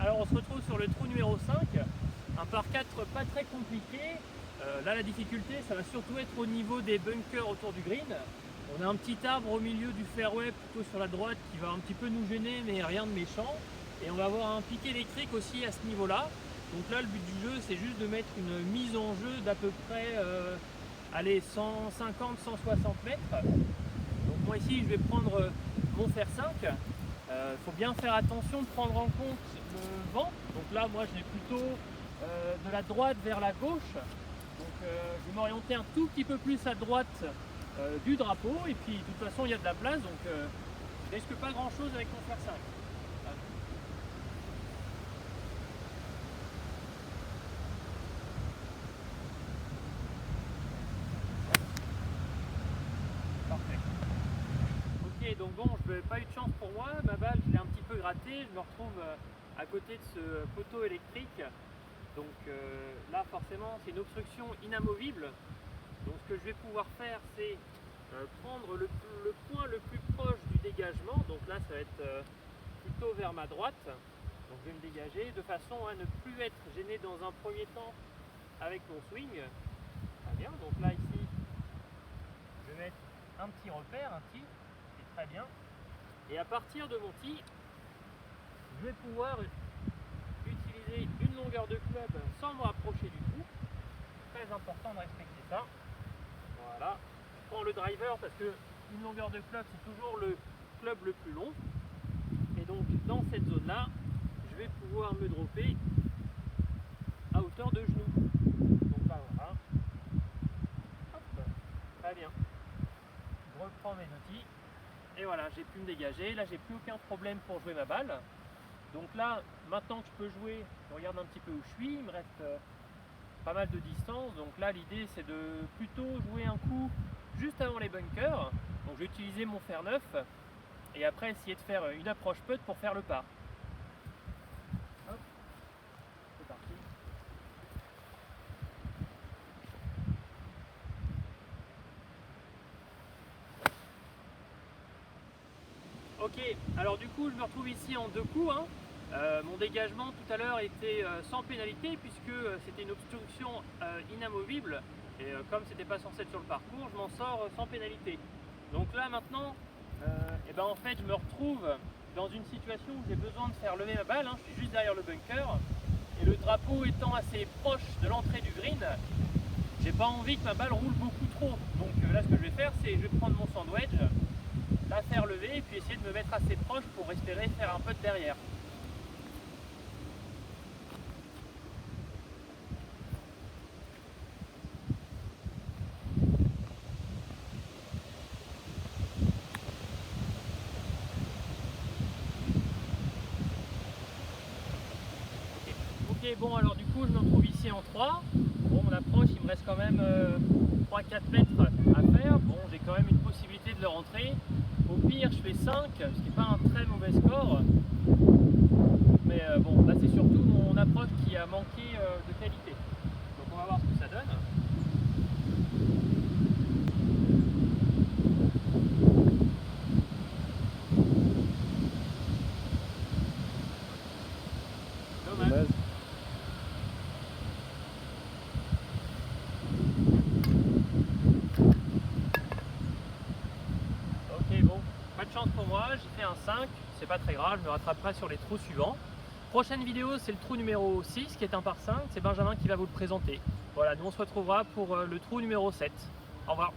Alors on se retrouve sur le trou numéro 5, un par 4 pas très compliqué. Là la difficulté ça va surtout être au niveau des bunkers autour du green. On a un petit arbre au milieu du fairway plutôt sur la droite qui va un petit peu nous gêner mais rien de méchant. Et on va avoir un piquet électrique aussi à ce niveau là. Donc là le but du jeu c'est juste de mettre une mise en jeu d'à peu près allez, 150-160 mètres. Donc moi ici je vais prendre mon fer 5. Faut bien faire attention de prendre en compte le vent. Donc là moi je vais plutôt de la droite vers la gauche. Donc je vais m'orienter un tout petit peu plus à droite du drapeau. Et puis de toute façon il y a de la place, donc je risque pas grand chose avec mon fer 5. Parfait. Ok, donc bon, je n'ai pas eu de chance pour moi, ma balle je l'ai un petit peu grattée, je me retrouve à côté de ce poteau électrique. Donc là forcément c'est une obstruction inamovible. Donc ce que je vais pouvoir faire c'est prendre le point le plus proche du dégagement. Donc là ça va être plutôt vers ma droite. Donc je vais me dégager de façon à ne plus être gêné dans un premier temps avec mon swing. Très bien, donc là ici je vais mettre un petit repère, un tee, c'est très bien. Et à partir de mon tee, je vais pouvoir utiliser une longueur de club sans me rapprocher du trou. Très important de respecter ça. Voilà. Je prends le driver parce que une longueur de club c'est toujours le club le plus long. Et donc dans cette zone là, je vais pouvoir me dropper à hauteur de genou. Donc là voilà. Hop. Très bien. Je reprends mes outils. Et voilà, j'ai pu me dégager. Là j'ai plus aucun problème pour jouer ma balle. Donc là, maintenant que je peux jouer, je regarde un petit peu où je suis, il me reste pas mal de distance. Donc là, l'idée c'est de plutôt jouer un coup juste avant les bunkers. Donc je vais utiliser mon fer 9 et après essayer de faire une approche putt pour faire le par. Hop, c'est parti. Ok, alors du coup je me retrouve ici en deux coups. Mon dégagement tout à l'heure était sans pénalité puisque c'était une obstruction inamovible et comme c'était pas censé être sur le parcours, je m'en sors sans pénalité. Donc là maintenant, et ben en fait je me retrouve dans une situation où j'ai besoin de faire lever ma balle, je suis juste derrière le bunker et le drapeau étant assez proche de l'entrée du green, j'ai pas envie que ma balle roule beaucoup trop. Donc là ce que je vais faire c'est je vais prendre mon sandwich, la faire lever et puis essayer de me mettre assez proche pour espérer faire un peu de derrière. Ok, bon alors du coup je me retrouve ici en 3. Bon, mon approche il me reste quand même 3-4 mètres à faire. Bon, j'ai quand même une possibilité de le rentrer. Au pire je fais 5, ce qui n'est pas un très mauvais score. Mais bon, là c'est surtout mon approche qui a manqué de qualité. Donc on va voir ce que ça donne. Dommage. Ok, bon, pas de chance pour moi, j'ai fait un 5, c'est pas très grave, je me rattraperai sur les trous suivants. Prochaine vidéo, c'est le trou numéro 6 qui est un par 5, c'est Benjamin qui va vous le présenter. Voilà, nous on se retrouvera pour le trou numéro 7. Au revoir.